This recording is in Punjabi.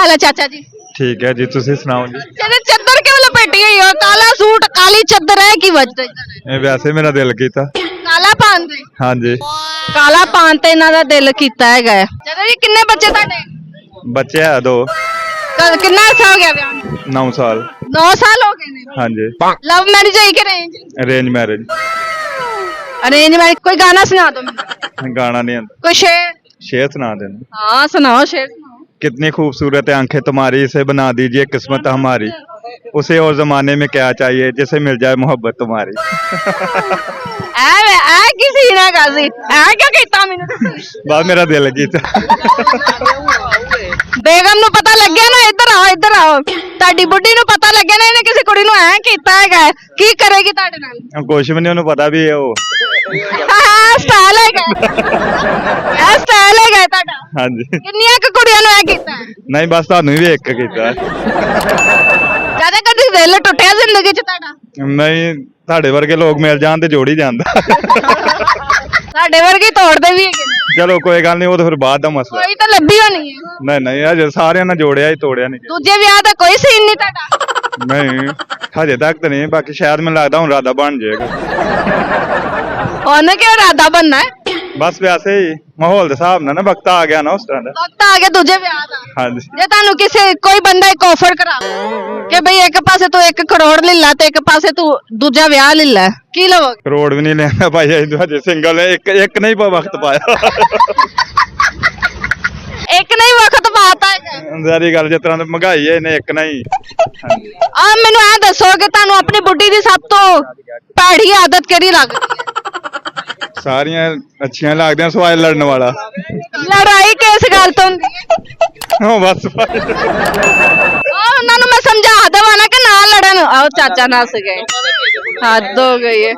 हाल है चाचा जी? ठीक है जी, तुसी सुनाओ जी। चले चद्दर क्यों लपेटी हुई हो? काला सूट काली चद्दर है की वजह? वैसे मेरा दिल कीता। काला पान दे हाँ जी। काला पान ते इन्हां दा दिल कीता हैगा। चाचा जी किन्ने बच्चे ਤੁਹਾਡੇ? बच्चे है 2। कितना अर्सा हो गया ब्याह ਨੂੰ? 9 साल। 9 साल हो गए ने। हाँ जी। लव मैरिज है कि arrange? Arrange marriage. Arrange marriage. कोई गाना सुना दो मुझे। गाना नहीं आता। कोई शेर? शेर सुना देना। हाँ सुनाओ शेर सुनाओ। कितनी खूबसूरत है आंखें तुम्हारी, इसे बना दीजिए किस्मत हमारी। उसे और जमाने में क्या चाहिए, जिसे मिल जाए मोहब्बत तुम्हारी। ऐ किसी ने गाजी ऐ क्या कहता मैनू? बस मेरा दिल कीता। बेगम ਨੂੰ ਪਤਾ ਲੱਗਿਆ ਨਾ ਇੱਧਰ ਆਓ ਤੁਹਾਡੀ ਬੁੱਢੀ ਨੂੰ ਪਤਾ ਲੱਗਿਆ ਨਾ ਇਹਨੇ ਕਿਸੇ ਕੁੜੀ ਨੂੰ ਐ ਕੀਤਾ ਹੈਗਾ ਕੀ ਕਰੇਗੀ ਤੁਹਾਡੇ ਨਾਲ? ਕੁਛ ਵੀ ਨਹੀਂ, ਉਹਨੂੰ ਪਤਾ ਵੀ ਉਹ ਸਟਾਈਲ ਹੈਗਾ ਇਹ ਸਟਾਈਲ ਹੈਗਾ ਤੁਹਾਡਾ। ਹਾਂਜੀ। ਕਿੰਨੀਆਂ ਕੁ ਕੁੜੀਆਂ ਨੂੰ ਐ ਕੀਤਾ? ਨਹੀਂ ਬਸ ਤੁਹਾਨੂੰ ਵੀ ਇੱਕ ਕੀਤਾ। ਜਿਆਦਾ ਕਦੀ ਦਿਲ ਟੁੱਟਿਆ ਜ਼ਿੰਦਗੀ 'ਚ ਤੁਹਾਡਾ? ਨਹੀਂ, ਤੁਹਾਡੇ ਵਰਗੇ ਲੋਕ ਮਿਲ ਜਾਣ ਤੇ ਜੋੜ ਹੀ ਜਾਂਦਾ। ਸਾਡੇ ਵਰਗੇ ਤੋੜਦੇ ਵੀ ਹੈਗੇ ਨੇ। ਚਲੋ ਕੋਈ ਗੱਲ ਨਹੀਂ, ਉਹ ਤਾਂ ਫਿਰ ਬਾਅਦ ਦਾ ਮਸਲਾ। ਕੋਈ ਤਾਂ ਲੱਭੀ ਹੋਣੀ ਹੈ। ਨਹੀਂ ਅਜੇ ਸਾਰਿਆਂ ਨਾਲ ਜੋੜਿਆ ਹੀ, ਤੋੜਿਆ ਨਹੀਂ। ਦੂਜੇ ਵਿਆਹ ਦਾ ਕੋਈ ਸੀਨ ਨਹੀਂ ਤੁਹਾਡਾ? ਨਹੀਂ ਹਜੇ ਤੱਕ ਤਾਂ ਨਹੀਂ, ਬਾਕੀ ਸ਼ਾਇਦ ਮੈਨੂੰ ਲੱਗਦਾ ਹੁਣ ਇਰਾਦਾ ਬਣ ਜਾਏਗਾ। ਉਹਨੇ ਕਿਉਂ ਇਰਾਦਾ ਬਣਨਾ ਹੈ? ਬਸ ਵੈਸੇ ਹੀ ਮਾਹੌਲ ਦੇ ਹਿਸਾਬ ਨਾਲ ਨਾ, ਵਕਤ ਆ ਗਿਆ ਨਾ ਉਸ ਤਰ੍ਹਾਂ ਦਾ। ਵਕਤ ਆ ਗਿਆ ਦੂਜੇ ਵਿਆਹ ਦਾ। ਹਾਂਜੀ। ਜੇ ਤੁਹਾਨੂੰ ਕਿਸੇ ਕੋਈ ਬੰਦਾ ਇੱਕ ਆਫਰ ਕਰਾਵੇ ਕਿ ਬਈ ਇੱਕ ਪਾਸੇ ਤੂੰ 1 ਕਰੋੜ ਲੈ ਲੈ ਤੇ ਇੱਕ ਪਾਸੇ ਤੂੰ ਦੂਜਾ ਵਿਆਹ ਲੈ ਲੈ, ਕੀ ਲਵੋਗੇ? ਕਰੋੜ ਵੀ ਨਹੀਂ ਲੈਣਾ ਭਾਈ, ਹਜੇ ਸਿੰਗਲ ਹੈ। ਇੱਕ ਨਹੀਂ ਵਕਤ ਪਾਇਆ। ਇੱਕ ਨਹੀਂ ਵਕਤ ਪਾਤਾ ਹੈ। ਸਾਰੀ ਗੱਲ ਜਿਸ ਤਰ੍ਹਾਂ ਦੀ ਮਹਿੰਗਾਈ ਹੈ, ਇਹਨੇ ਇੱਕ ਨਹੀਂ। ਹਾਂਜੀ। ਆ ਮੈਨੂੰ ਇਹ ਦੱਸੋ ਕਿ ਤੁਹਾਨੂੰ ਆਪਣੀ ਬੁੱਢੀ ਦੀ ਸਭ ਤੋਂ ਭੈੜੀ ਆਦਤ ਕਿਹੜੀ ਲੱਗਦੀ ਹੈ? ਸਾਰੀਆਂ ਅੱਛੀਆਂ ਲੱਗਦੀਆਂ, ਸਵਾਲ ਲੜਨ ਵਾਲਾ। ਲੜਾਈ ਕਿਸ ਗੱਲ ਤੋਂ ਹੁੰਦੀ ਹੈ? ਉਹ ਬਸ ਭਾਈ। ਉਹਨਾਂ ਨੂੰ ਮੈਂ ਸਮਝਾ ਦੇਵਾਂ ਨਾ ਕਿ ਨਾ ਲੜਨ। ਆਓ ਚਾਚਾ ਨੱਸ ਗਏ, ਹੱਦ ਹੋ ਗਈ ਹੈ।